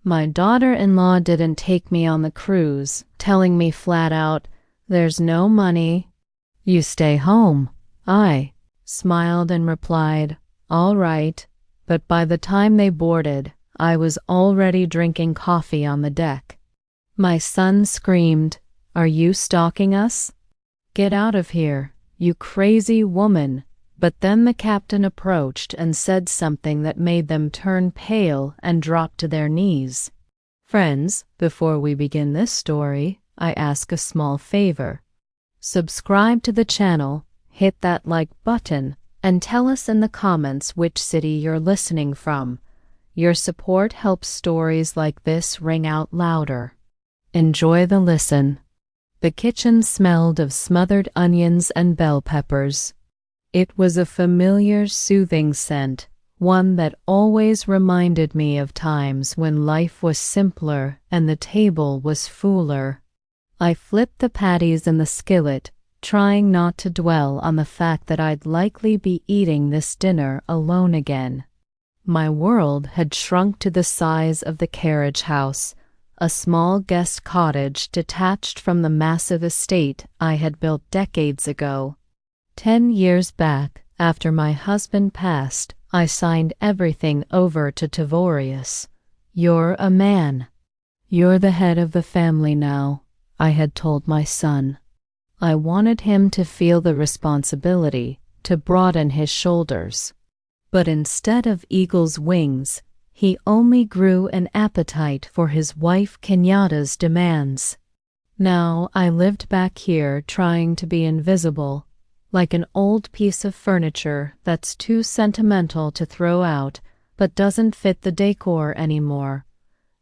My daughter-in-law didn't take me on the cruise, telling me flat out, "There's no money. You stay home." I smiled and replied, "All right," but by the time they boarded, I was already drinking coffee on the deck. My son screamed, "Are you stalking us? Get out of here, you crazy woman." But then the captain approached and said something that made them turn pale and drop to their knees. Friends, before we begin this story, I ask a small favor. Subscribe to the channel, hit that like button, and tell us in the comments which city you're listening from. Your support helps stories like this ring out louder. Enjoy the listen. The kitchen smelled of smothered onions and bell peppers. It was a familiar, soothing scent, one that always reminded me of times when life was simpler and the table was fuller. I flipped the patties in the skillet, trying not to dwell on the fact that I'd likely be eating this dinner alone again. My world had shrunk to the size of the carriage house, a small guest cottage detached from the massive estate I had built decades ago. 10 years back, after my husband passed, I signed everything over to Tavorius. "You're a man. You're the head of the family now," I had told my son. I wanted him to feel the responsibility, to broaden his shoulders. But instead of eagle's wings, he only grew an appetite for his wife Kenyatta's demands. Now I lived back here trying to be invisible, like an old piece of furniture that's too sentimental to throw out but doesn't fit the decor anymore.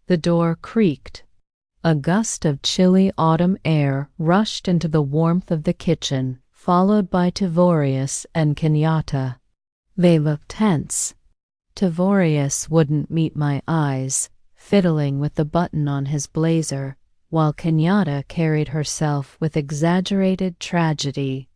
The door creaked. A gust of chilly autumn air rushed into the warmth of the kitchen, followed by Tavorius and Kenyatta. They looked tense. Tavorius wouldn't meet my eyes, fiddling with the button on his blazer, while Kenyatta carried herself with exaggerated tragedy.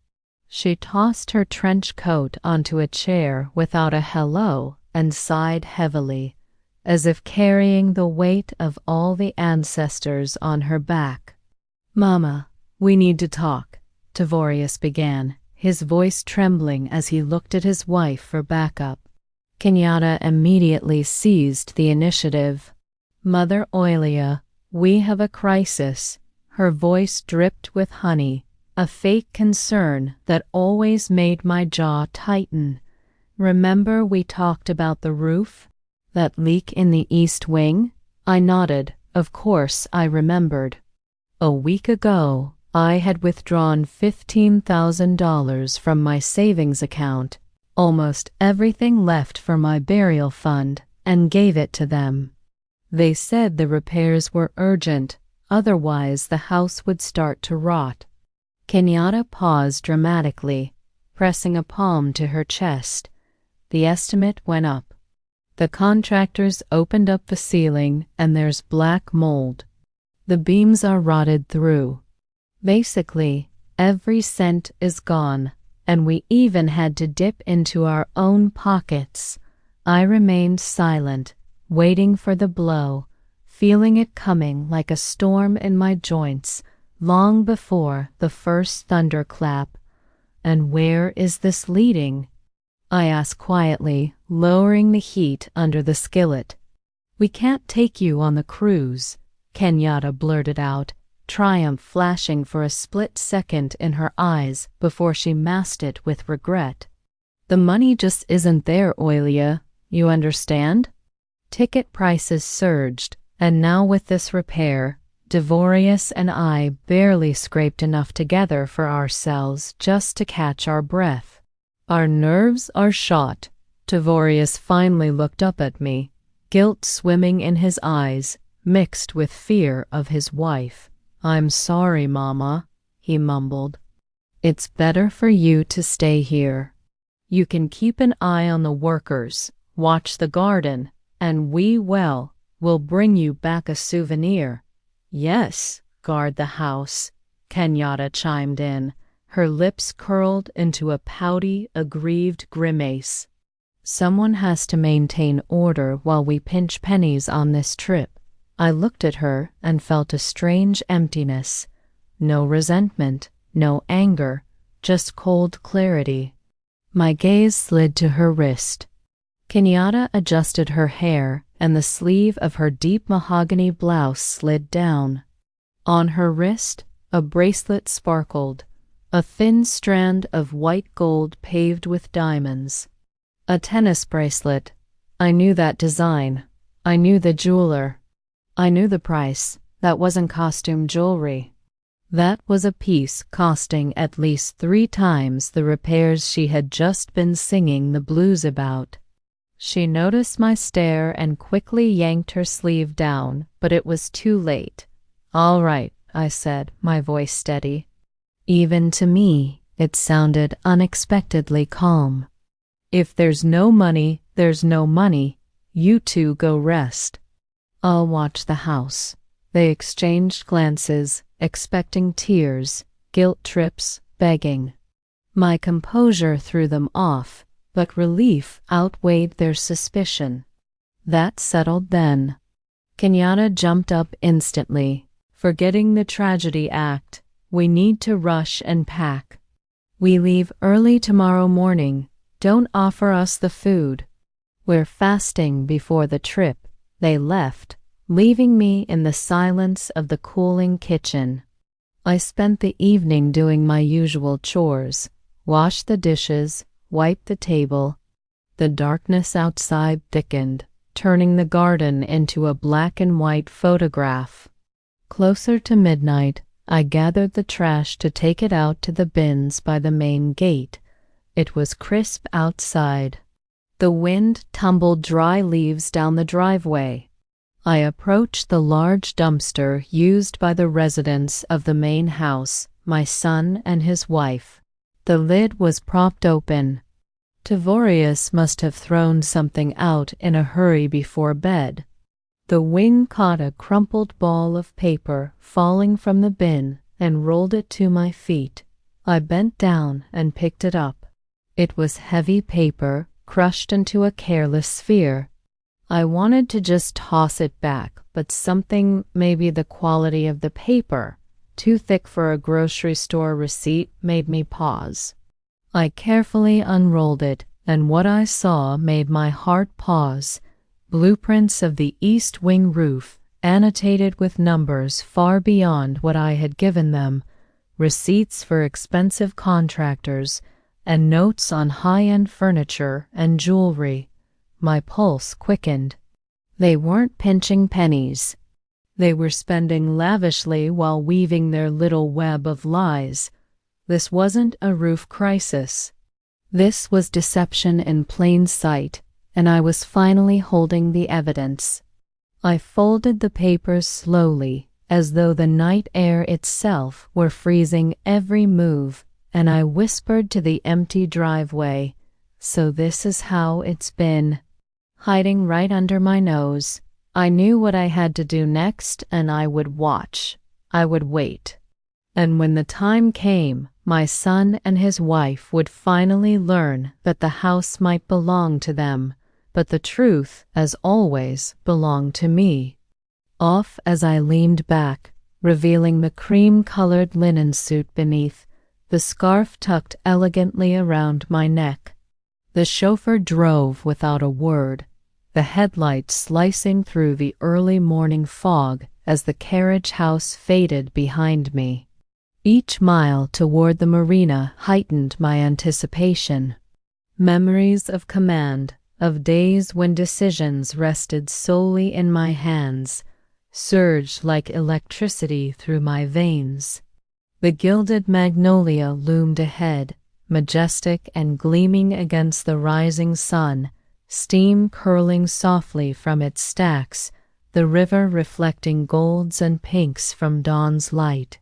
She tossed her trench coat onto a chair without a hello and sighed heavily, as if carrying the weight of all the ancestors on her back. "Mama, we need to talk," Tavorius began, his voice trembling as he looked at his wife for backup. Kenyatta immediately seized the initiative. "Mother Oilia, we have a crisis." Her voice dripped with honey, a fake concern that always made my jaw tighten. "Remember we talked about the roof? That leak in the east wing?" I nodded. Of course I remembered. A week ago, I had withdrawn $15,000 from my savings account, almost everything left for my burial fund, and gave it to them. They said the repairs were urgent, otherwise the house would start to rot. Kenyatta paused dramatically, pressing a palm to her chest. The estimate went up. The contractors opened up the ceiling and there's black mold. The beams are rotted through. Basically, every cent is gone, and we even had to dip into our own pockets. I remained silent, waiting for the blow, feeling it coming like a storm in my joints, long before the first thunderclap. "And where is this leading?" I asked quietly, lowering the heat under the skillet. "We can't take you on the cruise," Kenyatta blurted out, triumph flashing for a split second in her eyes before she masked it with regret. "The money just isn't there, Oilia. You understand?" Ticket prices surged, and now with this repair, Tavorius and I barely scraped enough together for ourselves just to catch our breath. "Our nerves are shot." Tavorius finally looked up at me, guilt swimming in his eyes, mixed with fear of his wife. "I'm sorry, Mama," he mumbled. "It's better for you to stay here. You can keep an eye on the workers, watch the garden, and we'll bring you back a souvenir." "Yes, guard the house," Kenyatta chimed in, her lips curled into a pouty, aggrieved grimace. "Someone has to maintain order while we pinch pennies on this trip," I looked at her and felt a strange emptiness. No resentment, no anger, just cold clarity. My gaze slid to her wrist. Kenyatta adjusted her hair, and the sleeve of her deep mahogany blouse slid down. On her wrist, a bracelet sparkled, a thin strand of white gold paved with diamonds. A tennis bracelet. I knew that design. I knew the jeweler. I knew the price. That wasn't costume jewelry. That was a piece costing at least 3 times the repairs she had just been singing the blues about. She noticed my stare and quickly yanked her sleeve down, but it was too late. "All right," I said, my voice steady. Even to me, it sounded unexpectedly calm. "If there's no money, there's no money. You two go rest. I'll watch the house." They exchanged glances, expecting tears, guilt trips, begging. My composure threw them off, but relief outweighed their suspicion. That settled then. Kenyatta jumped up instantly. "Forgetting the tragedy act. We need to rush and pack. We leave early tomorrow morning. Don't offer us the food. We're fasting before the trip." They left, leaving me in the silence of the cooling kitchen. I spent the evening doing my usual chores, washed the dishes, wiped the table. The darkness outside thickened, turning the garden into a black and white photograph. Closer to midnight, I gathered the trash to take it out to the bins by the main gate. It was crisp outside. The wind tumbled dry leaves down the driveway. I approached the large dumpster used by the residents of the main house, my son and his wife. The lid was propped open. Tavorius must have thrown something out in a hurry before bed. The wing caught a crumpled ball of paper falling from the bin and rolled it to my feet. I bent down and picked it up. It was heavy paper crushed into a careless sphere. I wanted to just toss it back, but something, maybe the quality of the paper, too thick for a grocery store receipt, made me pause. I carefully unrolled it, and what I saw made my heart pause. Blueprints of the east wing roof, annotated with numbers far beyond what I had given them, receipts for expensive contractors, and notes on high-end furniture and jewelry. My pulse quickened. They weren't pinching pennies. They were spending lavishly while weaving their little web of lies. This wasn't a roof crisis. This was deception in plain sight, and I was finally holding the evidence. I folded the papers slowly, as though the night air itself were freezing every move, and I whispered to the empty driveway, "So this is how it's been." Hiding right under my nose, I knew what I had to do next, and I would watch. I would wait. And when the time came, my son and his wife would finally learn that the house might belong to them, but the truth, as always, belonged to me. Off as I leaned back, revealing the cream-colored linen suit beneath, the scarf tucked elegantly around my neck. The chauffeur drove without a word, the headlights slicing through the early morning fog as the carriage house faded behind me. Each mile toward the marina heightened my anticipation. Memories of command, of days when decisions rested solely in my hands, surged like electricity through my veins. The gilded magnolia loomed ahead, majestic and gleaming against the rising sun, steam curling softly from its stacks, the river reflecting golds and pinks from dawn's light.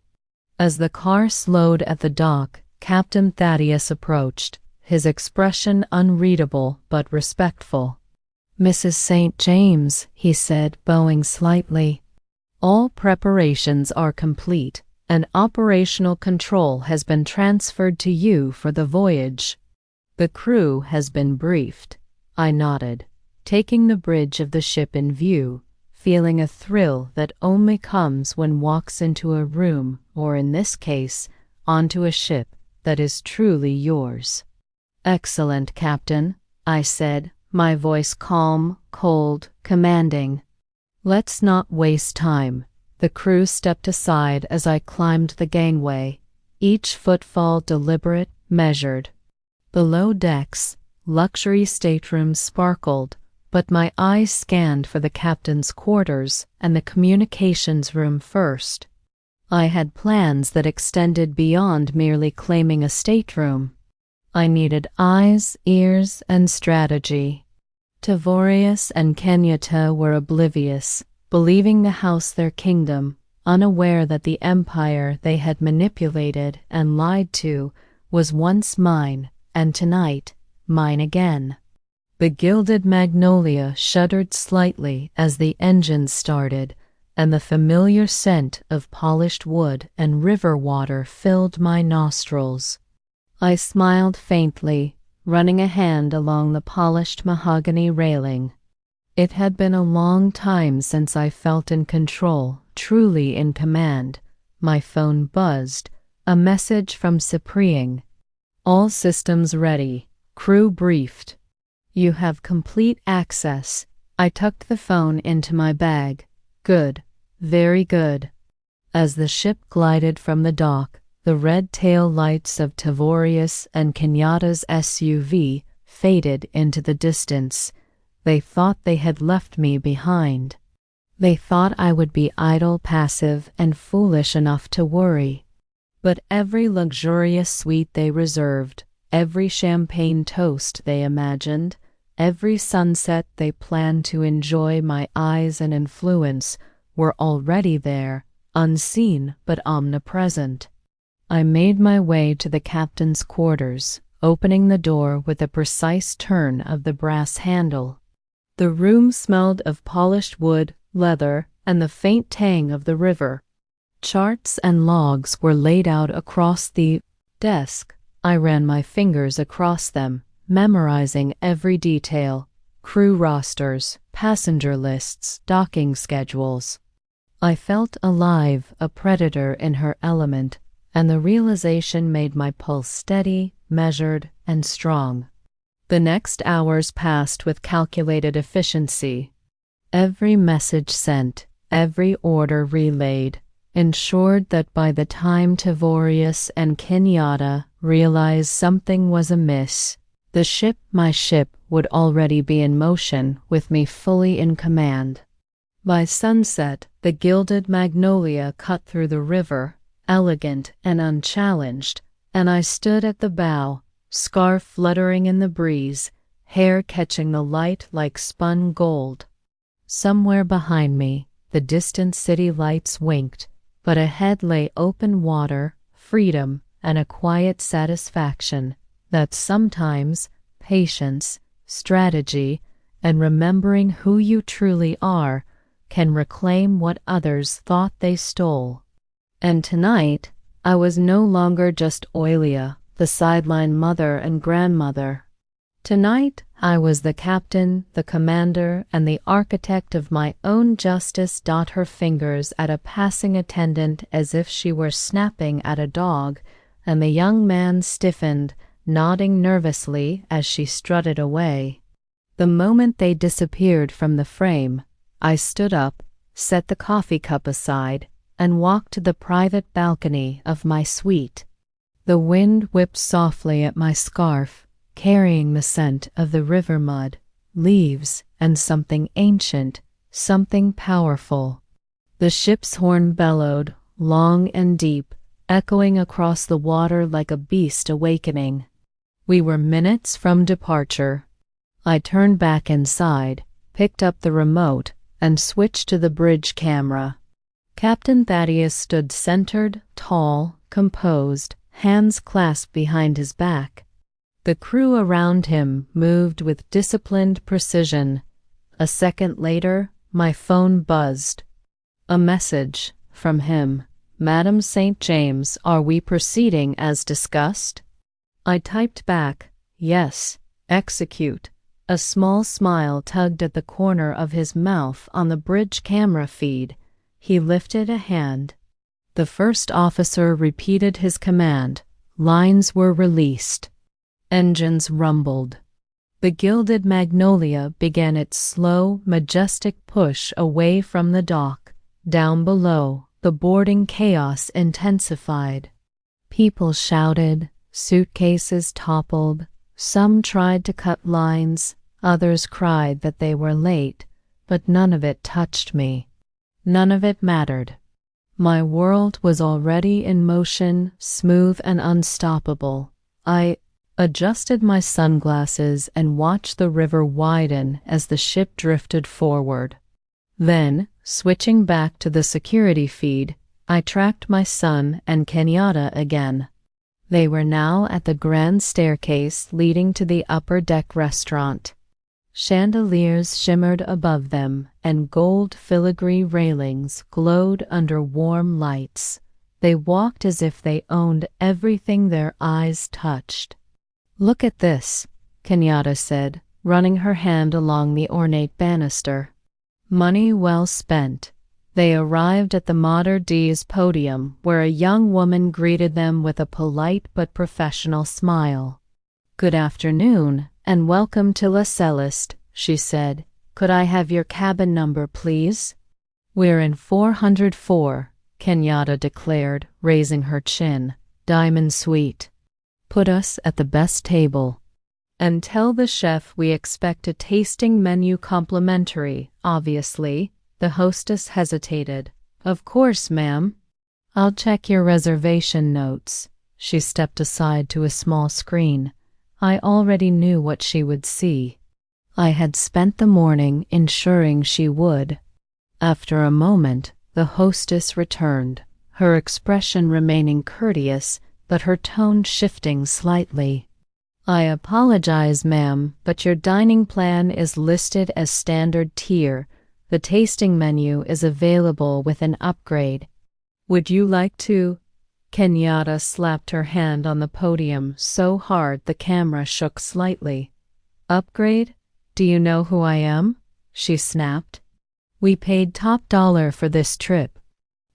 As the car slowed at the dock, Captain Thaddeus approached, his expression unreadable but respectful. "Mrs. St. James," he said, bowing slightly. "All preparations are complete, and operational control has been transferred to you for the voyage. The crew has been briefed." I nodded, taking the bridge of the ship in view, feeling a thrill that only comes when walks into a room, or in this case, onto a ship that is truly yours. "Excellent, Captain," I said, my voice calm, cold, commanding. "Let's not waste time." The crew stepped aside as I climbed the gangway, each footfall deliberate, measured. Below decks, luxury staterooms sparkled, but my eyes scanned for the captain's quarters and the communications room first. I had plans that extended beyond merely claiming a stateroom. I needed eyes, ears, and strategy. Tavorius and Kenyatta were oblivious, believing the house their kingdom, unaware that the empire they had manipulated and lied to was once mine, and tonight, mine again. The gilded magnolia shuddered slightly as the engines started, and the familiar scent of polished wood and river water filled my nostrils. I smiled faintly, running a hand along the polished mahogany railing. It had been a long time since I felt in control, truly in command. My phone buzzed, a message from Cyprian. "All systems ready. Crew briefed. You have complete access." I tucked the phone into my bag. "Good. Very good." As the ship glided from the dock, the red tail lights of Tavorius and Kenyatta's SUV faded into the distance. They thought they had left me behind. They thought I would be idle, passive, and foolish enough to worry. But every luxurious suite they reserved, every champagne toast they imagined, every sunset they planned to enjoy my eyes and influence were already there, unseen but omnipresent. I made my way to the captain's quarters, opening the door with a precise turn of the brass handle. The room smelled of polished wood, leather, and the faint tang of the river. Charts and logs were laid out across the desk. I ran my fingers across them, memorizing every detail: crew rosters, passenger lists, docking schedules. I felt alive, a predator in her element, and the realization made my pulse steady, measured, and strong. The next hours passed with calculated efficiency. Every message sent, every order relayed, ensured that by the time Tavorius and Kenyatta realized something was amiss, the ship, my ship, would already be in motion with me fully in command. By sunset, the gilded magnolia cut through the river, elegant and unchallenged, and I stood at the bow, scarf fluttering in the breeze, hair catching the light like spun gold. Somewhere behind me, the distant city lights winked, but ahead lay open water, freedom, and a quiet satisfaction that sometimes patience, strategy, and remembering who you truly are can reclaim what others thought they stole. And tonight, I was no longer just Oilia, the sideline mother and grandmother. Tonight, I was the captain, the commander, and the architect of my own justice. Her fingers at a passing attendant as if she were snapping at a dog, and the young man stiffened, nodding nervously as she strutted away. The moment they disappeared from the frame, I stood up, set the coffee cup aside, and walked to the private balcony of my suite. The wind whipped softly at my scarf, carrying the scent of the river mud, leaves, and something ancient, something powerful. The ship's horn bellowed, long and deep, echoing across the water like a beast awakening. We were minutes from departure. I turned back inside, picked up the remote, and switched to the bridge camera. Captain Thaddeus stood centered, tall, composed, hands clasped behind his back. The crew around him moved with disciplined precision. A second later, my phone buzzed. A message from him. "Madam St. James, are we proceeding as discussed?" I typed back, "Yes, execute," A small smile tugged at the corner of his mouth on the bridge camera feed. He lifted a hand. The first officer repeated his command. Lines were released. Engines rumbled. The gilded Magnolia began its slow, majestic push away from the dock. Down below, the boarding chaos intensified. People shouted, suitcases toppled. Some tried to cut lines, others cried that they were late, but none of it touched me. None of it mattered. My world was already in motion, smooth and unstoppable. I adjusted my sunglasses and watched the river widen as the ship drifted forward. Then, switching back to the security feed, I tracked my son and Kenyatta again. They were now at the grand staircase leading to the upper deck restaurant. Chandeliers shimmered above them, and gold filigree railings glowed under warm lights. They walked as if they owned everything their eyes touched. "Look at this," Kenyatta said, running her hand along the ornate banister. Money well spent. They arrived at the Mater Dei's podium, where a young woman greeted them with a polite but professional smile. "Good afternoon, and welcome to La Celeste," she said. "Could I have your cabin number, please?" "We're in 404, Kenyatta declared, raising her chin. "Diamond Suite. Put us at the best table. And tell the chef we expect a tasting menu complimentary, obviously." The hostess hesitated. "Of course, ma'am." "I'll check your reservation notes." She stepped aside to a small screen. I already knew what she would see. I had spent the morning ensuring she would. After a moment, the hostess returned, her expression remaining courteous, but her tone shifting slightly. "I apologize, ma'am, but your dining plan is listed as standard tier. The tasting menu is available with an upgrade. Would you like to?" Kenyatta slapped her hand on the podium so hard the camera shook slightly. "Upgrade? Do you know who I am?" she snapped. "We paid top dollar for this trip."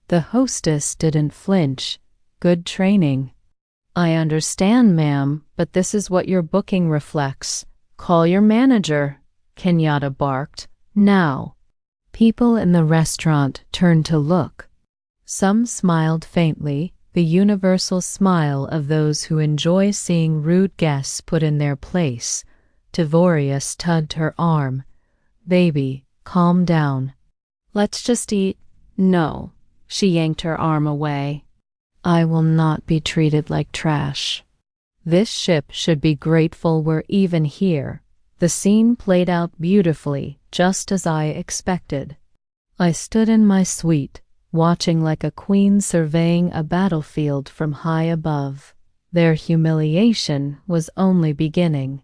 The hostess didn't flinch. "Good training." "I understand, ma'am, but this is what your booking reflects. Call your manager," Kenyatta barked. "Now." People in the restaurant turned to look. Some smiled faintly, the universal smile of those who enjoy seeing rude guests put in their place. Tavorius tugged her arm. "Baby, calm down. Let's just eat." "No." She yanked her arm away. "I will not be treated like trash. This ship should be grateful we're even here." The scene played out beautifully, just as I expected. I stood in my suite, watching like a queen surveying a battlefield from high above. Their humiliation was only beginning.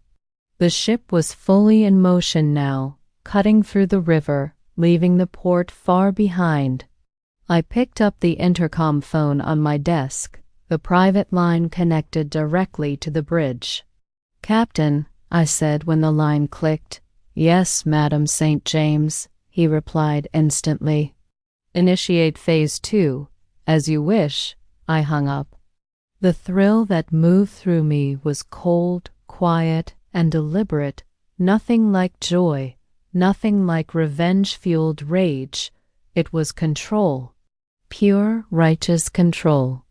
The ship was fully in motion now, cutting through the river, leaving the port far behind. I picked up the intercom phone on my desk. The private line connected directly to the bridge. "Captain," I said when the line clicked. "Yes, Madam St. James," he replied instantly. "Initiate phase 2. As you wish." I hung up. The thrill that moved through me was cold, quiet, and deliberate. Nothing like joy, nothing like revenge-fueled rage. It was control. Pure, righteous control.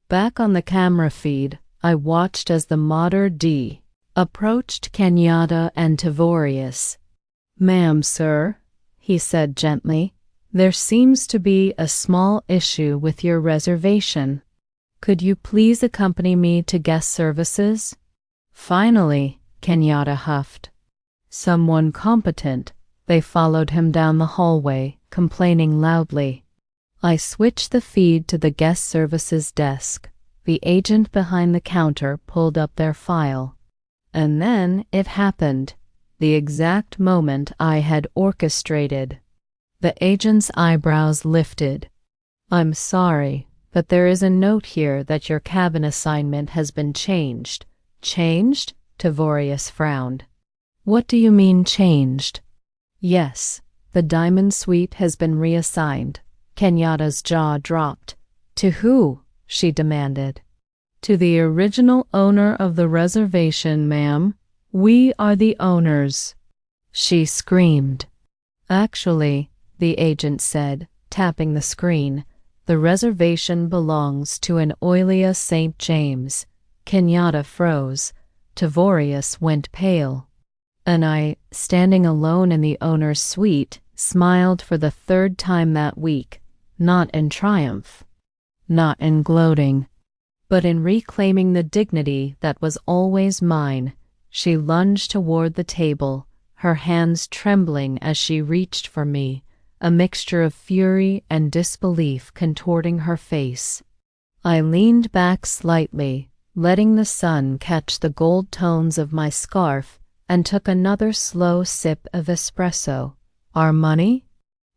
Back on the camera feed, I watched as the Mater Dei approached Kenyatta and Tavorius. "Ma'am, sir," he said gently, "there seems to be a small issue with your reservation. Could you please accompany me to guest services?" "Finally," Kenyatta huffed. "Someone competent." They followed him down the hallway, complaining loudly. I switched the feed to the guest services desk. The agent behind the counter pulled up their file. And then it happened, the exact moment I had orchestrated. The agent's eyebrows lifted. "I'm sorry, but there is a note here that your cabin assignment has been changed." "Changed?" Tavorius frowned. What do you mean changed? Yes, the diamond suite has been reassigned. Kenyatta's jaw dropped. To who? She demanded. To the original owner of the reservation, ma'am. We are the owners. She screamed. Actually, the agent said, tapping the screen, the reservation belongs to an Oilia St. James. Kenyatta froze. Tavorius went pale. And I, standing alone in the owner's suite, smiled for the third time that week, not in triumph, not in gloating, but in reclaiming the dignity that was always mine. She lunged toward the table, her hands trembling as she reached for me, a mixture of fury and disbelief contorting her face. I leaned back slightly, letting the sun catch the gold tones of my scarf, and took another slow sip of espresso. Our money?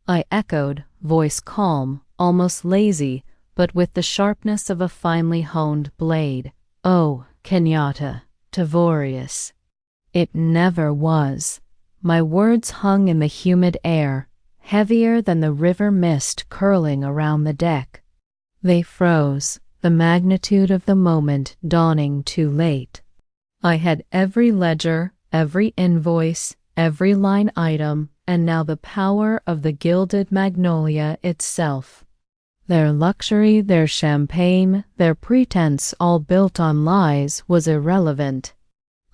I echoed, voice calm, almost lazy, but with the sharpness of a finely honed blade. Oh, Kenyatta, Tavorius. It never was. My words hung in the humid air, heavier than the river mist curling around the deck. They froze, the magnitude of the moment dawning too late. I had every ledger, every invoice, every line item, and now the power of the gilded magnolia itself. Their luxury, their champagne, their pretense, all built on lies, was irrelevant.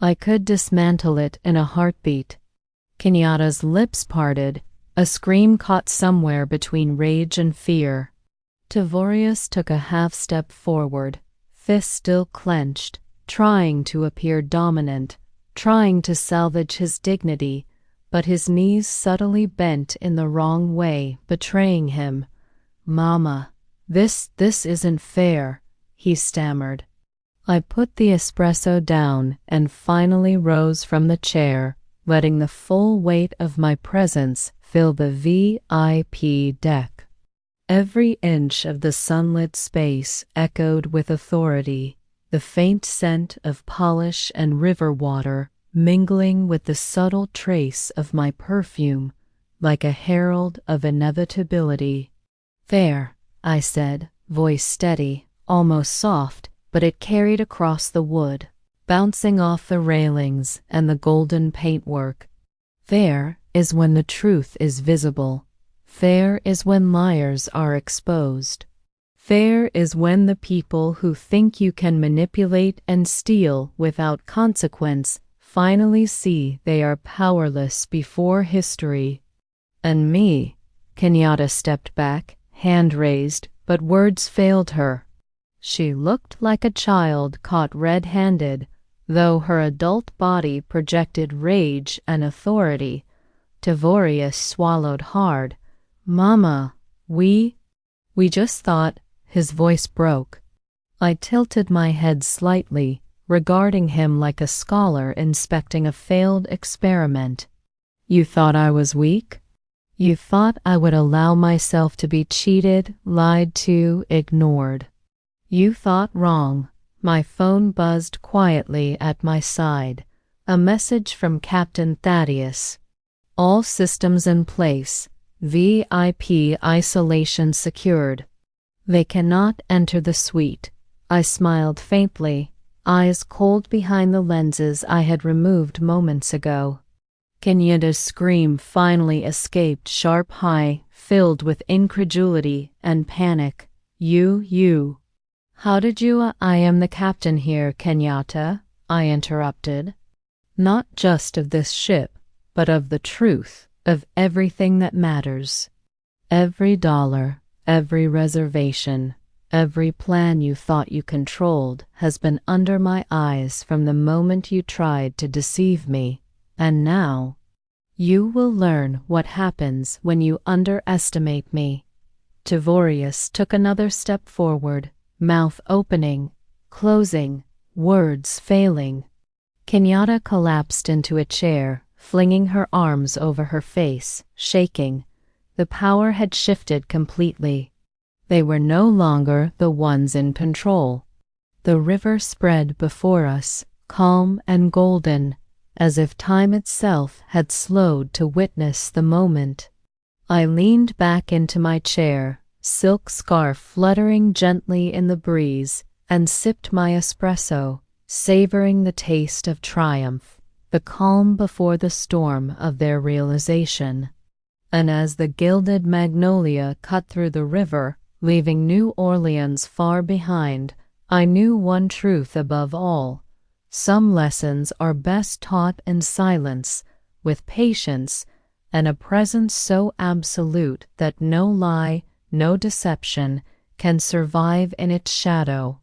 I could dismantle it in a heartbeat. Kenyatta's lips parted, a scream caught somewhere between rage and fear. Tavorius took a half-step forward, fist still clenched, trying to appear dominant, trying to salvage his dignity, but his knees subtly bent in the wrong way, betraying him. Mama, this isn't fair, he stammered. I put the espresso down and finally rose from the chair, letting the full weight of my presence fill the VIP deck. Every inch of the sunlit space echoed with authority, the faint scent of polish and river water mingling with the subtle trace of my perfume, like a herald of inevitability. Fair, I said, voice steady, almost soft, but it carried across the wood, bouncing off the railings and the golden paintwork. Fair is when the truth is visible. Fair is when liars are exposed. Fair is when the people who think you can manipulate and steal without consequence finally see they are powerless before history. And me, Kenyatta stepped back, hand raised, but words failed her. She looked like a child caught red-handed, though her adult body projected rage and authority. Tavorius swallowed hard. Mama, we just thought. His voice broke. I tilted my head slightly, regarding him like a scholar inspecting a failed experiment. You thought I was weak? You thought I would allow myself to be cheated, lied to, ignored. You thought wrong. My phone buzzed quietly at my side. A message from Captain Thaddeus. All systems in place. VIP isolation secured. They cannot enter the suite. I smiled faintly, eyes cold behind the lenses I had removed moments ago. Kenyatta's scream finally escaped sharp high, filled with incredulity and panic. You. How did you? I am the captain here, Kenyatta, I interrupted. Not just of this ship, but of the truth, of everything that matters. Every dollar, every reservation, every plan you thought you controlled has been under my eyes from the moment you tried to deceive me. And now, you will learn what happens when you underestimate me. Tavorius took another step forward, mouth opening, closing, words failing. Kenyatta collapsed into a chair, flinging her arms over her face, shaking. The power had shifted completely. They were no longer the ones in control. The river spread before us, calm and golden, as if time itself had slowed to witness the moment. I leaned back into my chair, silk scarf fluttering gently in the breeze, and sipped my espresso, savoring the taste of triumph, the calm before the storm of their realization. And as the gilded magnolia cut through the river, leaving New Orleans far behind, I knew one truth above all. Some lessons are best taught in silence, with patience, and a presence so absolute that no lie, no deception can survive in its shadow.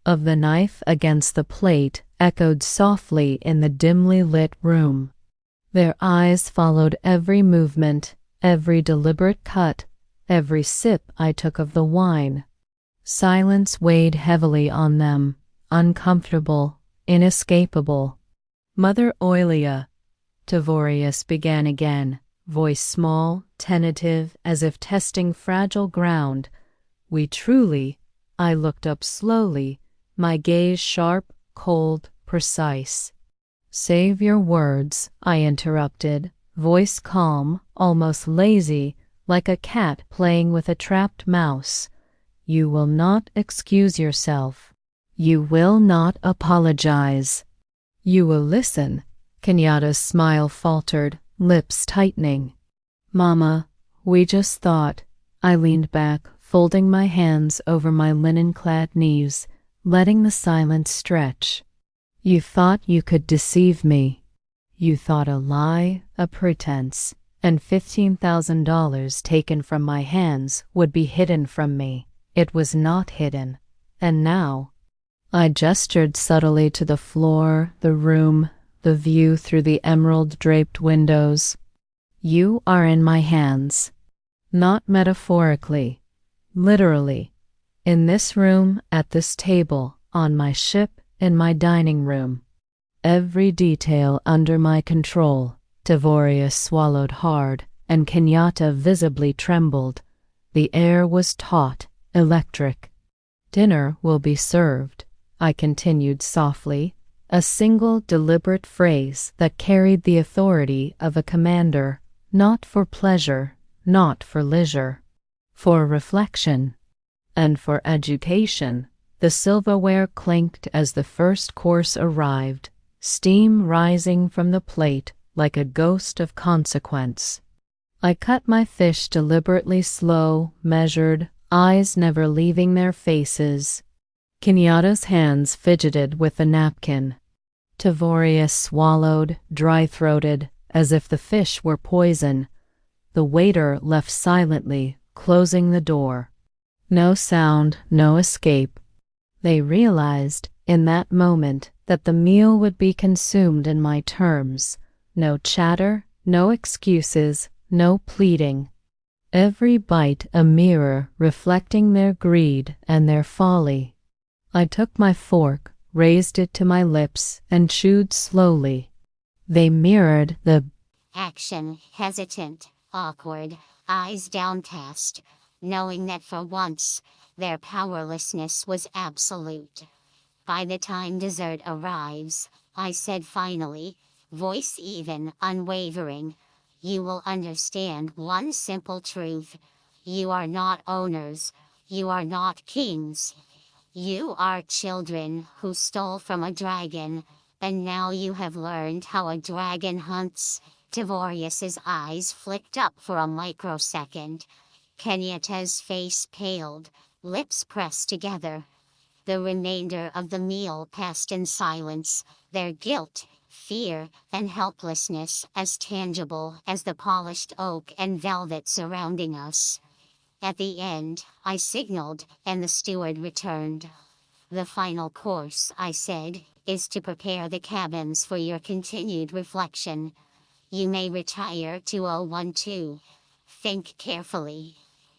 Of the knife against the plate echoed softly in the dimly lit room. Their eyes followed every movement, every deliberate cut, every sip I took of the wine. Silence weighed heavily on them, uncomfortable, inescapable. "Mother Oilia," Tavorius began again, voice small, tentative, as if testing fragile ground. "We truly—" I looked up slowly, my gaze sharp, cold, precise. "Save your words," I interrupted, voice calm, almost lazy, like a cat playing with a trapped mouse. "You will not excuse yourself. You will not apologize. You will listen." Kenyatta's smile faltered, lips tightening. "Mama, we just thought—" I leaned back, folding my hands over my linen-clad knees, letting the silence stretch. "You thought you could deceive me. You thought a lie, a pretense, and $15,000 taken from my hands would be hidden from me. It was not hidden. And now—" I gestured subtly to the floor, the room, the view through the emerald-draped windows. "You are in my hands. Not metaphorically, literally. In this room, at this table, on my ship, in my dining room. Every detail under my control." Tavorius swallowed hard, and Kenyatta visibly trembled. The air was taut, electric. "Dinner will be served," I continued softly, a single deliberate phrase that carried the authority of a commander, not for pleasure, not for leisure, for reflection. And for education. The silverware clinked as the first course arrived, steam rising from the plate like a ghost of consequence. I cut my fish deliberately slow, measured, eyes never leaving their faces. Kenyatta's hands fidgeted with the napkin. Tavorius swallowed, dry-throated, as if the fish were poison. The waiter left silently, closing the door. No sound, no escape. They realized, in that moment, that the meal would be consumed in my terms. No chatter, no excuses, no pleading. Every bite a mirror reflecting their greed and their folly. I took my fork, raised it to my lips, and chewed slowly. They mirrored the action, hesitant, awkward, eyes downcast, knowing that for once, their powerlessness was absolute. By the time dessert arrives, I said finally, voice even, unwavering, "You will understand one simple truth. You are not owners. You are not kings. You are children who stole from a dragon, and now you have learned how a dragon hunts." Tavorius's eyes flicked up for a microsecond. Kenyatta's face paled, lips pressed together. The remainder of the meal passed in silence, their guilt, fear, and helplessness as tangible as the polished oak and velvet surrounding us. At the end, I signaled, and the steward returned. "The final course," I said, "is to prepare the cabins for your continued reflection. You may retire to 012. Think carefully.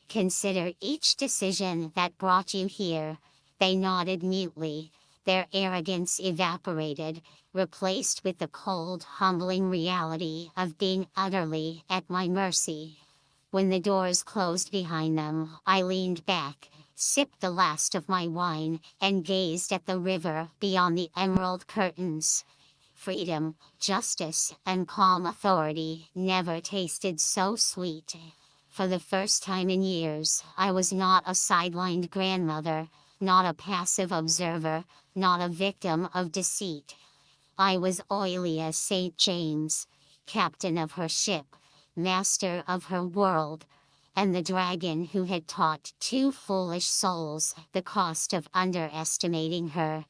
Consider each decision that brought you here." They nodded mutely, their arrogance evaporated, replaced with the cold, humbling reality of being utterly at my mercy. When the doors closed behind them, I leaned back, sipped the last of my wine, and gazed at the river beyond the emerald curtains. Freedom, justice, and calm authority never tasted so sweet. For the first time in years, I was not a sidelined grandmother, not a passive observer, not a victim of deceit. I was Oilia St. James, captain of her ship, master of her world, and the dragon who had taught two foolish souls the cost of underestimating her.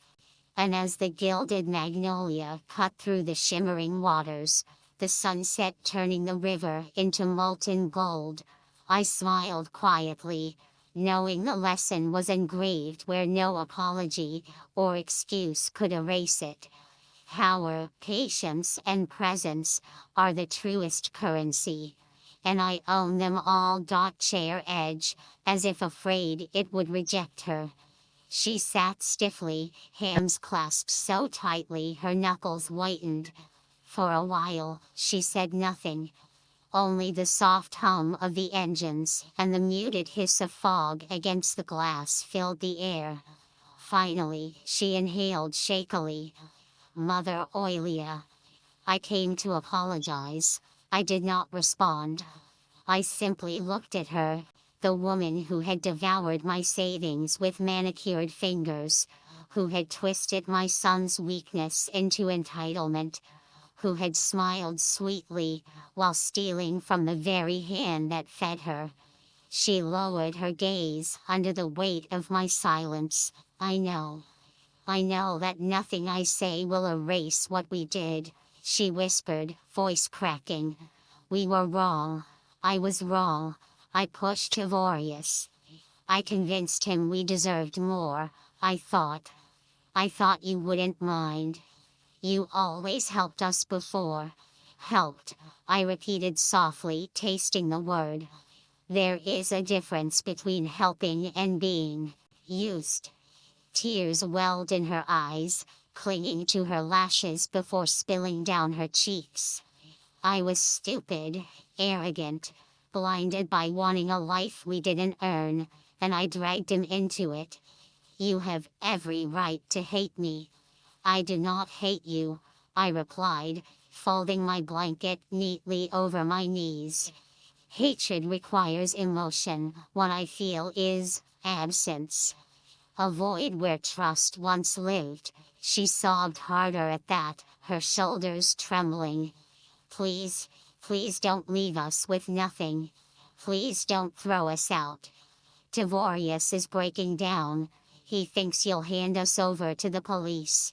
And as the gilded magnolia cut through the shimmering waters, the sunset turning the river into molten gold, I smiled quietly, knowing the lesson was engraved where no apology or excuse could erase it. Power, patience, and presence are the truest currency, and I own them all. Chair edge, as if afraid it would reject her. She sat stiffly, hands clasped so tightly her knuckles whitened. For a while, she said nothing. Only the soft hum of the engines and the muted hiss of fog against the glass filled the air. Finally, she inhaled shakily. Mother Oilia. I came to apologize. I did not respond. I simply looked at her, the woman who had devoured my savings with manicured fingers, who had twisted my son's weakness into entitlement, who had smiled sweetly while stealing from the very hand that fed her. She lowered her gaze under the weight of my silence. I know that nothing I say will erase what we did, she whispered, voice cracking. We were wrong. I was wrong. I pushed Tavorius. I convinced him we deserved more. I thought you wouldn't mind. You always helped us before. Helped, I repeated softly, tasting the word. There is a difference between helping and being used. Tears welled in her eyes, clinging to her lashes before spilling down her cheeks. I was stupid, arrogant, blinded by wanting a life we didn't earn, and I dragged him into it. You have every right to hate me. I do not hate you, I replied, folding my blanket neatly over my knees. Hatred requires emotion. What I feel is absence. A void where trust once lived. She sobbed harder at that, her shoulders trembling. Please, please don't leave us with nothing. Please don't throw us out. Tavorius is breaking down. He thinks you'll hand us over to the police.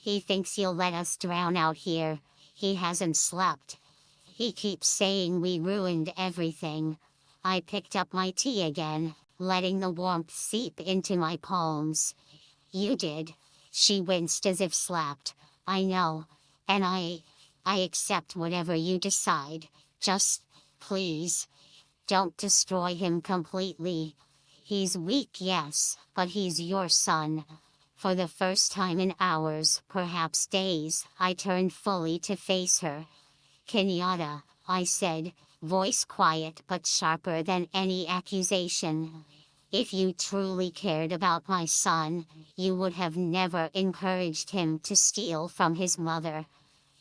He thinks you'll let us drown out here. He hasn't slept. He keeps saying we ruined everything. I picked up my tea again, letting the warmth seep into my palms. You did. She winced as if slapped. I know. And I accept whatever you decide. Just, please, don't destroy him completely. He's weak, yes, but he's your son. For the first time in hours, perhaps days, I turned fully to face her. Kenyatta, I said, voice quiet but sharper than any accusation. If you truly cared about my son, you would have never encouraged him to steal from his mother.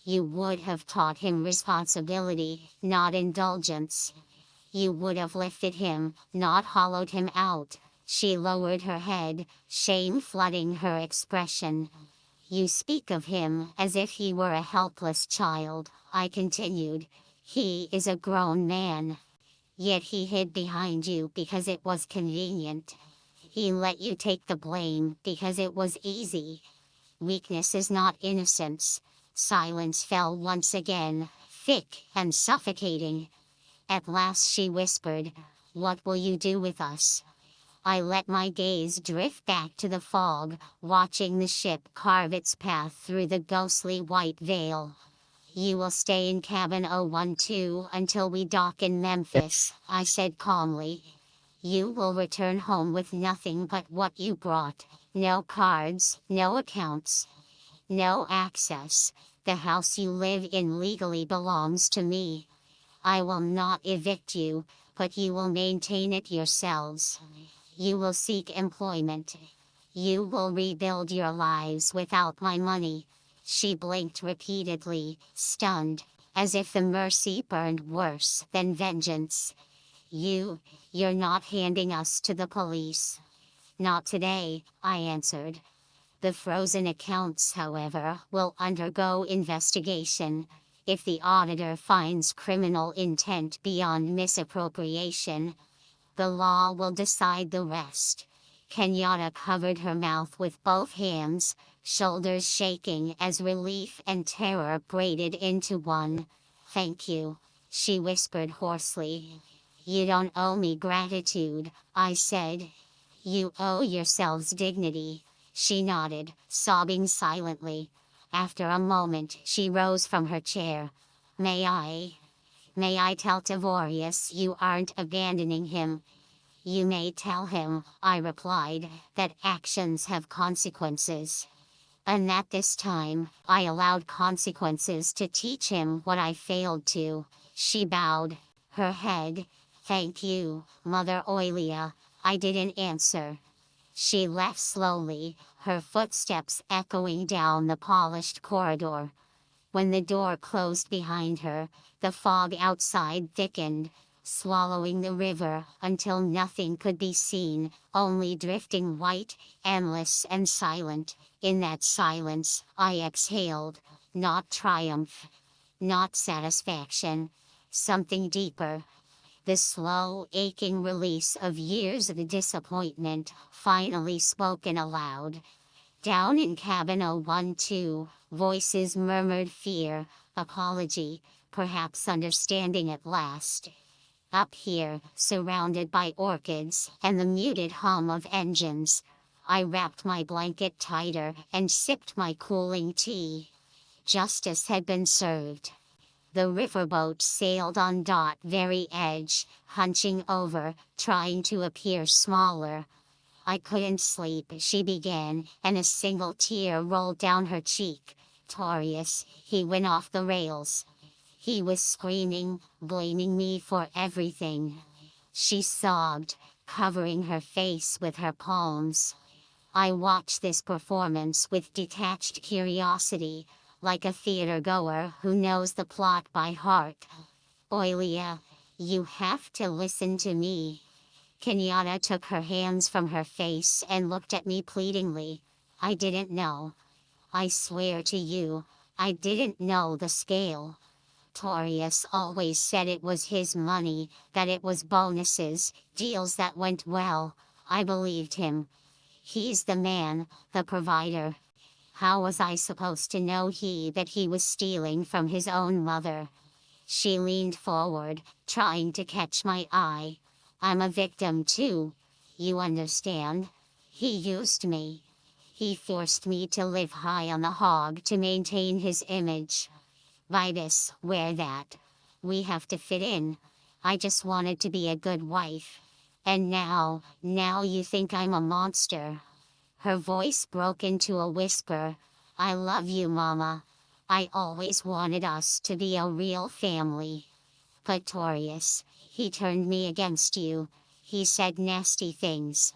You would have taught him responsibility, not indulgence. You would have lifted him, not hollowed him out. She lowered her head, shame flooding her expression. You speak of him as if he were a helpless child, I continued. He is a grown man. Yet he hid behind you because it was convenient. He let you take the blame because it was easy. Weakness is not innocence. Silence fell once again, thick and suffocating. At last she whispered, "What will you do with us?" I let my gaze drift back to the fog, watching the ship carve its path through the ghostly white veil. You will stay in cabin 012 until we dock in Memphis, I said calmly. You will return home with nothing but what you brought. No cards, no accounts, no access. The house you live in legally belongs to me. I will not evict you, but you will maintain it yourselves. You will seek employment. You will rebuild your lives without my money. She blinked repeatedly, stunned, as if the mercy burned worse than vengeance. You're not handing us to the police. Not today, I answered. The frozen accounts, however, will undergo investigation. If the auditor finds criminal intent beyond misappropriation, the law will decide the rest. Kenyatta covered her mouth with both hands, shoulders shaking as relief and terror braided into one. "Thank you," she whispered hoarsely. "You don't owe me gratitude," I said. "You owe yourselves dignity." She nodded, sobbing silently. After a moment she rose from her chair. May I tell Tavorius you aren't abandoning him?" "You may tell him," I replied, "that actions have consequences. And that this time, I allowed consequences to teach him what I failed to." She bowed her head. "Thank you, Mother Oilia." I didn't answer. She left slowly, her footsteps echoing down the polished corridor. When the door closed behind her, the fog outside thickened, swallowing the river until nothing could be seen, only drifting white, endless and silent. In that silence, I exhaled, not triumph, not satisfaction, something deeper. The slow, aching release of years of disappointment, finally spoken aloud. Down in cabin 012, voices murmured fear, apology, perhaps understanding at last. Up here, surrounded by orchids and the muted hum of engines, I wrapped my blanket tighter and sipped my cooling tea. Justice had been served. The riverboat sailed on dot very edge, hunching over, trying to appear smaller. "I couldn't sleep," she began, and a single tear rolled down her cheek. "Torius, he went off the rails. He was screaming, blaming me for everything." She sobbed, covering her face with her palms. I watched this performance with detached curiosity, like a theater-goer who knows the plot by heart. "Oilia, you have to listen to me." Kenyatta took her hands from her face and looked at me pleadingly. "I didn't know. I swear to you, I didn't know the scale. Torius always said it was his money, that it was bonuses, deals that went well. I believed him. He's the man, the provider. How was I supposed to know that he was stealing from his own mother?" She leaned forward, trying to catch my eye. "I'm a victim too. You understand? He used me. He forced me to live high on the hog to maintain his image. Vitus, wear that. We have to fit in. I just wanted to be a good wife. And now you think I'm a monster." Her voice broke into a whisper. "I love you, Mama. I always wanted us to be a real family. But Torius, he turned me against you. He said nasty things.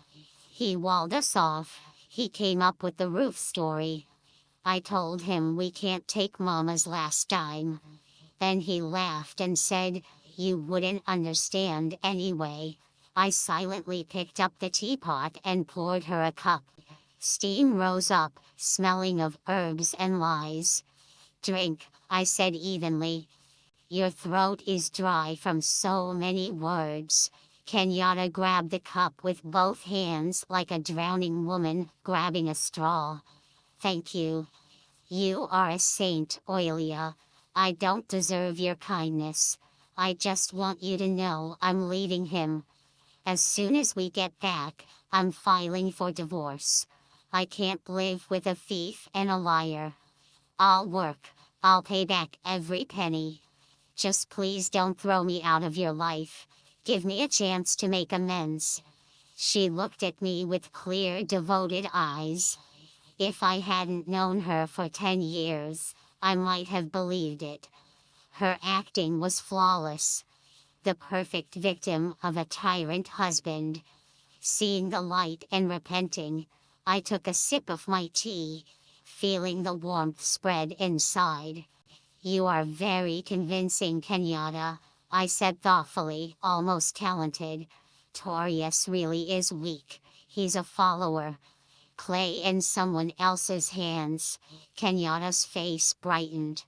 He walled us off. He came up with the roof story. I told him we can't take Mama's last dime. Then he laughed and said, 'You wouldn't understand anyway.'" I silently picked up the teapot and poured her a cup. Steam rose up, smelling of herbs and lies. "Drink," I said evenly. "Your throat is dry from so many words." Kenyatta grabbed the cup with both hands like a drowning woman grabbing a straw. "Thank you. You are a saint, Oilia. I don't deserve your kindness. I just want you to know I'm leaving him. As soon as we get back, I'm filing for divorce. I can't live with a thief and a liar. I'll work. I'll pay back every penny. Just please don't throw me out of your life. Give me a chance to make amends." She looked at me with clear, devoted eyes. If I hadn't known her for 10 years, I might have believed it. Her acting was flawless. The perfect victim of a tyrant husband. Seeing the light and repenting, I took a sip of my tea. feeling the warmth spread inside. "You are very convincing, Kenyatta," I said thoughtfully, almost talented. "Torius really is weak. He's a follower. Clay in someone else's hands." Kenyatta's face brightened.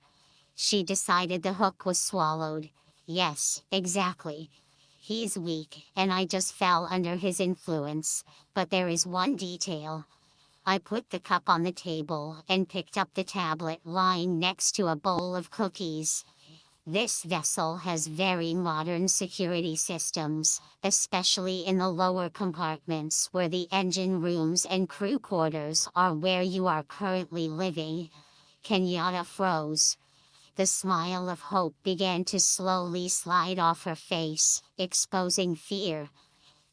She decided the hook was swallowed. "Yes, exactly. He's weak, and I just fell under his influence. But there is one detail." I put the cup on the table and picked up the tablet lying next to a bowl of cookies. "This vessel has very modern security systems, especially in the lower compartments where the engine rooms and crew quarters are, where you are currently living." Kenyatta froze. The smile of hope began to slowly slide off her face, exposing fear.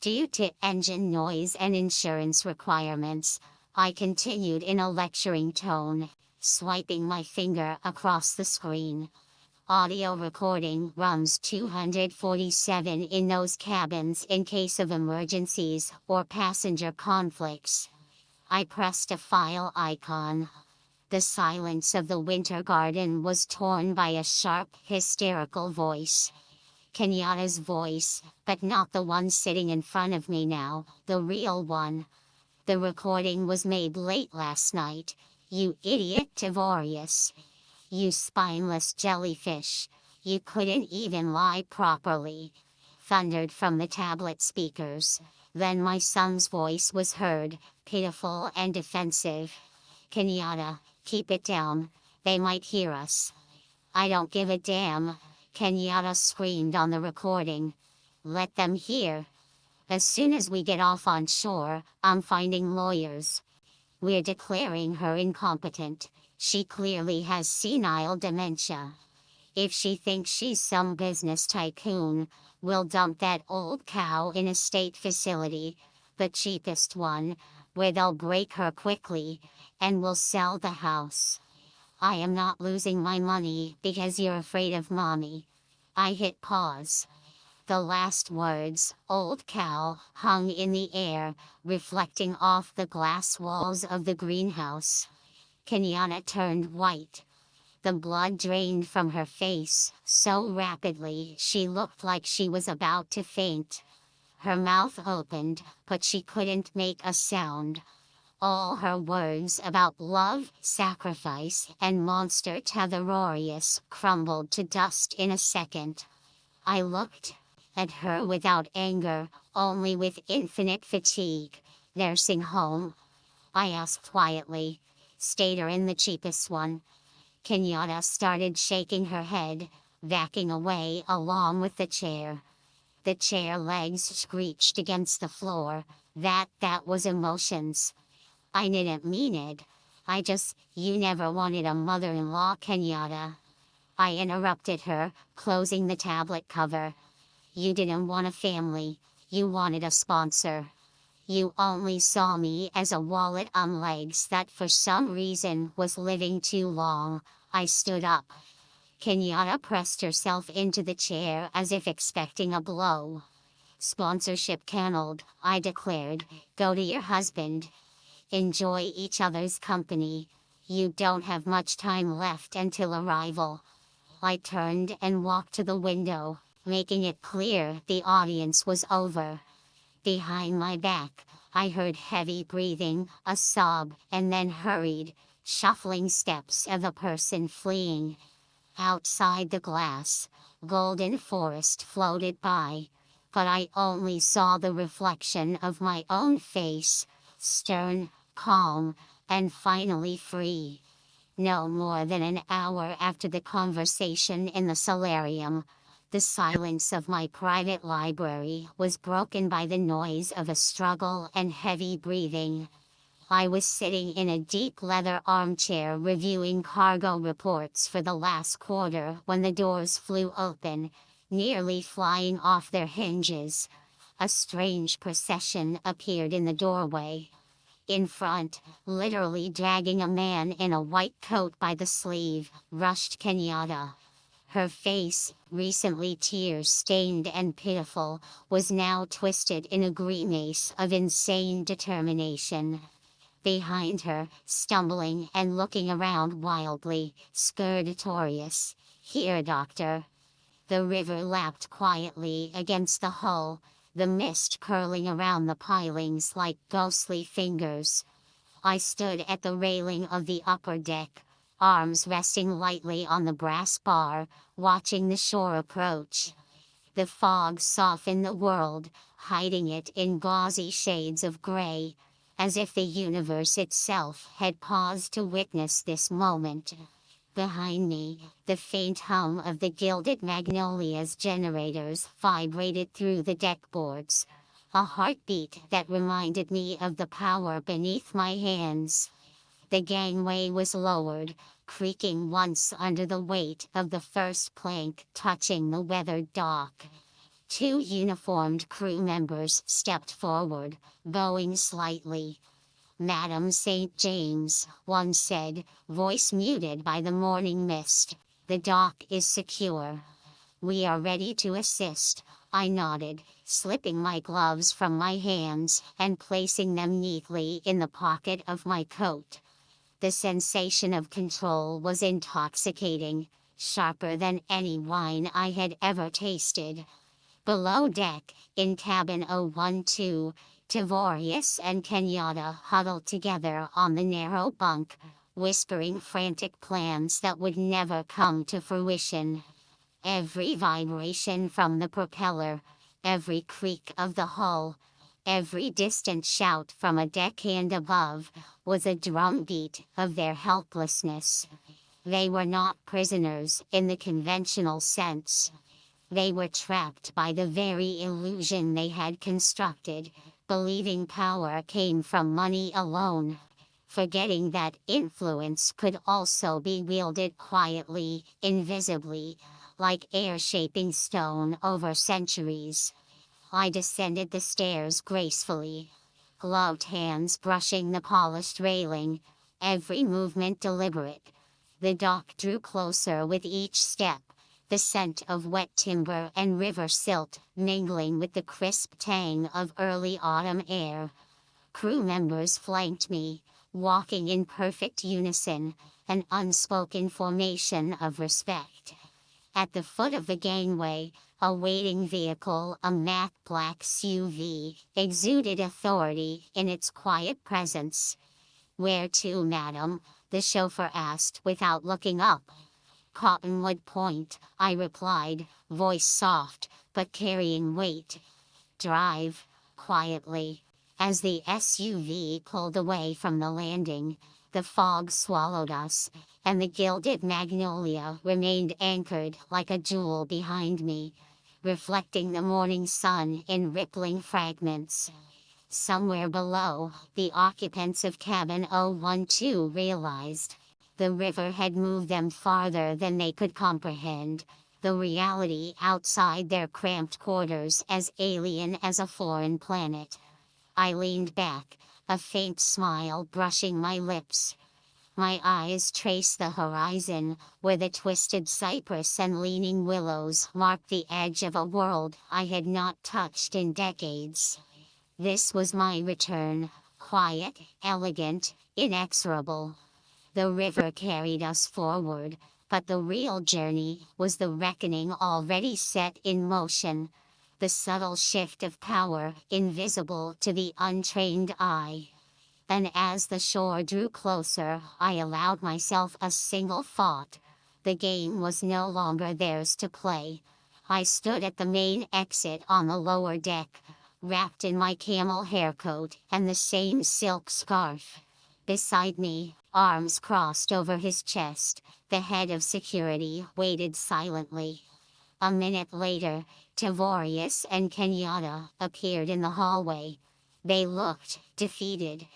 "Due to engine noise and insurance requirements," I continued in a lecturing tone, swiping my finger across the screen. "Audio recording runs 247 in those cabins in case of emergencies or passenger conflicts." I pressed a file icon. The silence of the winter garden was torn by a sharp, hysterical voice. Kenyatta's voice, but not the one sitting in front of me now, the real one. "The recording was made late last night. You idiot, Torius. You spineless jellyfish. You couldn't even lie properly," thundered from the tablet speakers. Then my son's voice was heard, pitiful and defensive. "Kenyatta, keep it down. They might hear us." "I don't give a damn," Kenyatta screamed on the recording. "Let them hear. As soon as we get off on shore, I'm finding lawyers. We're declaring her incompetent. She clearly has senile dementia. If she thinks she's some business tycoon, we'll dump that old cow in a state facility, the cheapest one, where they'll break her quickly, and we'll sell the house. I am not losing my money because you're afraid of mommy." I hit pause. The last words, "old cow," hung in the air, reflecting off the glass walls of the greenhouse. Kenyatta turned white. The blood drained from her face so rapidly she looked like she was about to faint. Her mouth opened, but she couldn't make a sound. All her words about love, sacrifice, and monster Torius crumbled to dust in a second. I looked at her without anger, only with infinite fatigue. "Nursing home?" I asked quietly. "Stayed her in the cheapest one." Kenyatta started shaking her head, backing away along with the chair. The chair legs screeched against the floor. That was emotions. "I didn't mean it. You never wanted a mother-in-law, Kenyatta." I interrupted her, closing the tablet cover. "You didn't want a family. You wanted a sponsor. You only saw me as a wallet on legs that for some reason was living too long." I stood up. Kenyatta pressed herself into the chair as if expecting a blow. "Sponsorship canceled," I declared. "Go to your husband. Enjoy each other's company. You don't have much time left until arrival." I turned and walked to the window, making it clear the audience was over. Behind my back, I heard heavy breathing, a sob, and then hurried, shuffling steps of a person fleeing. Outside the glass, golden forest floated by, but I only saw the reflection of my own face, stern, calm, and finally free. No more than an hour after the conversation in the solarium, the silence of my private library was broken by the noise of a struggle and heavy breathing. I was sitting in a deep leather armchair reviewing cargo reports for the last quarter when the doors flew open, nearly flying off their hinges. A strange procession appeared in the doorway. In front, literally dragging a man in a white coat by the sleeve, rushed Kenyatta. Her face, recently tear-stained and pitiful, was now twisted in a grimace of insane determination. behind her, stumbling and looking around wildly, Torius. "Here, doctor." The river lapped quietly against the hull, the mist curling around the pilings like ghostly fingers. I stood at the railing of the upper deck, arms resting lightly on the brass bar, watching the shore approach. The fog softened the world, hiding it in gauzy shades of gray, as if the universe itself had paused to witness this moment. Behind me, the faint hum of the gilded magnolia's generators vibrated through the deck boards, a heartbeat that reminded me of the power beneath my hands. The gangway was lowered, creaking once under the weight of the first plank touching the weathered dock. Two uniformed crew members stepped forward, bowing slightly. "Madam St. James," one said, voice muted by the morning mist, "the dock is secure. We are ready to assist." I nodded, slipping my gloves from my hands and placing them neatly in the pocket of my coat. The sensation of control was intoxicating, sharper than any wine I had ever tasted. Below deck, in cabin 012, Tavorius and Kenyatta huddled together on the narrow bunk, whispering frantic plans that would never come to fruition. Every vibration from the propeller, every creak of the hull, every distant shout from a deckhand above, was a drumbeat of their helplessness. They were not prisoners in the conventional sense. They were trapped by the very illusion they had constructed, believing power came from money alone, forgetting that influence could also be wielded quietly, invisibly, like air shaping stone over centuries. I descended the stairs gracefully, gloved hands brushing the polished railing, every movement deliberate. The dock drew closer with each step, the scent of wet timber and river silt mingling with the crisp tang of early autumn air. Crew members flanked me, walking in perfect unison, an unspoken formation of respect. At the foot of the gangway, a waiting vehicle, a matte black SUV, exuded authority in its quiet presence. "Where to, madam?" the chauffeur asked without looking up. "Cottonwood Point," I replied, voice soft, but carrying weight. "Drive quietly." As the SUV pulled away from the landing, the fog swallowed us, and the gilded magnolia remained anchored like a jewel behind me, reflecting the morning sun in rippling fragments. Somewhere below, the occupants of cabin 012 realized the river had moved them farther than they could comprehend, the reality outside their cramped quarters as alien as a foreign planet. I leaned back, a faint smile brushing my lips. My eyes traced the horizon, where the twisted cypress and leaning willows marked the edge of a world I had not touched in decades. This was my return, quiet, elegant, inexorable. The river carried us forward, but the real journey was the reckoning already set in motion, the subtle shift of power invisible to the untrained eye. And as the shore drew closer, I allowed myself a single thought. The game was no longer theirs to play. I stood at the main exit on the lower deck, wrapped in my camel haircoat and the same silk scarf. Beside me, arms crossed over his chest, the head of security waited silently. A minute later, Tavorius and Kenyatta appeared in the hallway. They looked defeated,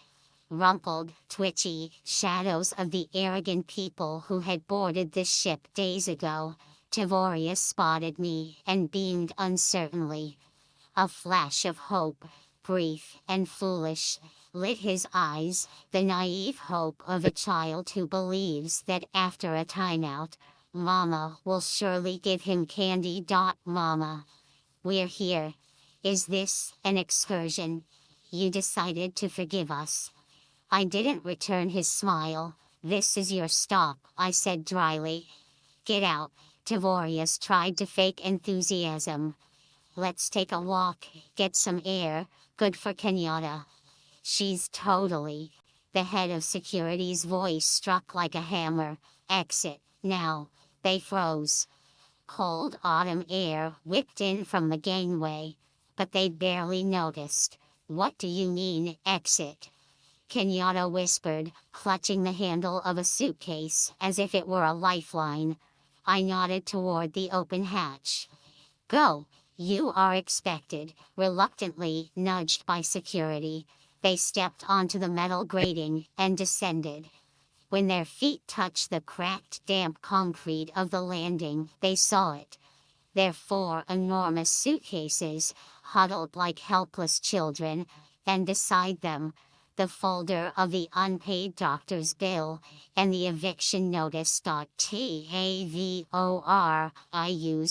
rumpled, twitchy, shadows of the arrogant people who had boarded this ship days ago. Tavorius spotted me and beamed uncertainly. A flash of hope, brief and foolish, lit his eyes, the naive hope of a child who believes that after a timeout, Mama will surely give him candy. "Mama, we're here. Is this an excursion? You decided to forgive us." I didn't return his smile. "This is your stop," I said dryly. "Get out." Tavorius tried to fake enthusiasm. "Let's take a walk, get some air, good for Kenyatta." "She's totally." The head of security's voice struck like a hammer. "Exit, now." They froze. Cold autumn air whipped in from the gangway, but they barely noticed. "What do you mean, exit?" Kenyatta whispered, clutching the handle of a suitcase as if it were a lifeline. I nodded toward the open hatch. "Go. You are expected." Reluctantly, nudged by security, they stepped onto the metal grating and descended. When their feet touched the cracked, damp concrete of the landing, they saw it. Their 4 enormous suitcases, huddled like helpless children, and beside them, the folder of the unpaid doctor's bill and the eviction notice. Tavorius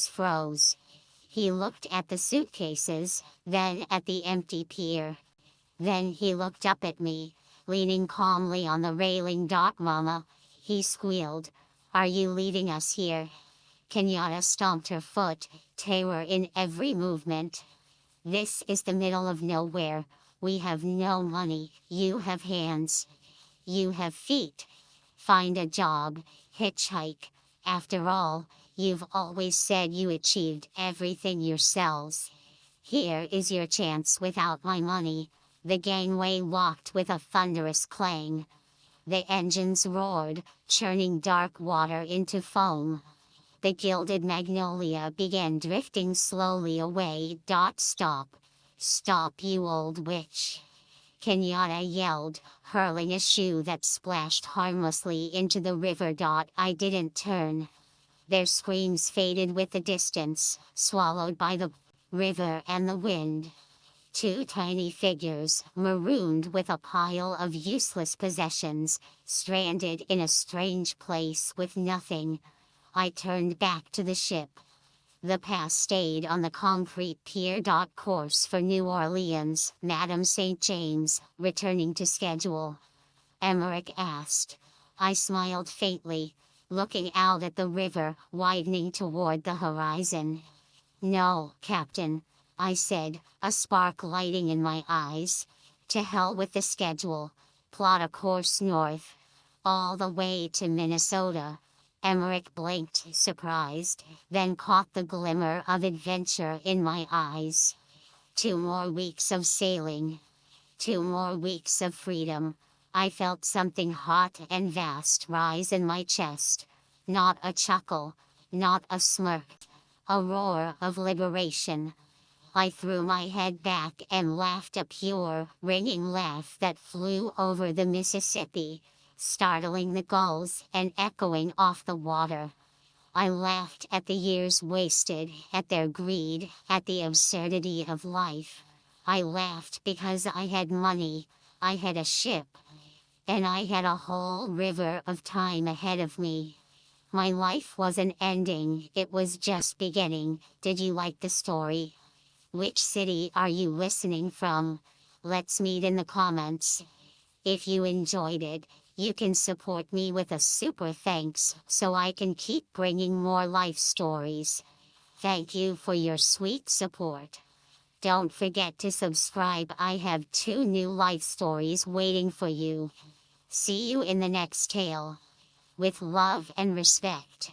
froze. He looked at the suitcases, then at the empty pier. Then he looked up at me, leaning calmly on the railing. "Mama," he squealed, "are you leaving us here?" Kenyatta stomped her foot, terror in every movement. "This is the middle of nowhere. We have no money. You have hands. You have feet. Find a job, hitchhike. After all, you've always said you achieved everything yourselves. Here is your chance without my money." The gangway locked with a thunderous clang. The engines roared, churning dark water into foam. The gilded magnolia began drifting slowly away. "Stop. Stop, you old witch." Kenyatta yelled, hurling a shoe that splashed harmlessly into the river. I didn't turn. Their screams faded with the distance, swallowed by the river and the wind. 2 tiny figures, marooned with a pile of useless possessions, stranded in a strange place with nothing. I turned back to the ship. The pass stayed on the concrete pier. Course for New Orleans, Madame St. James, returning to schedule. Emmerich asked. I smiled faintly, looking out at the river, widening toward the horizon. "No, Captain," I said, a spark lighting in my eyes. "To hell with the schedule. Plot a course north. All the way to Minnesota." Emmerich blinked, surprised, then caught the glimmer of adventure in my eyes. 2 more weeks of sailing. 2 more weeks of freedom. I felt something hot and vast rise in my chest. Not a chuckle, not a smirk. A roar of liberation. I threw my head back and laughed, a pure, ringing laugh that flew over the Mississippi, startling the gulls and echoing off the water. I laughed at the years wasted, at their greed, at the absurdity of life. I laughed because I had money, I had a ship, and I had a whole river of time ahead of me. My life wasn't ending, it was just beginning. Did you like the story? Which city are you listening from? Let's meet in the comments. If you enjoyed it, you can support me with a super thanks so I can keep bringing more life stories. Thank you for your sweet support. Don't forget to subscribe. I have 2 new life stories waiting for you. See you in the next tale. With love and respect.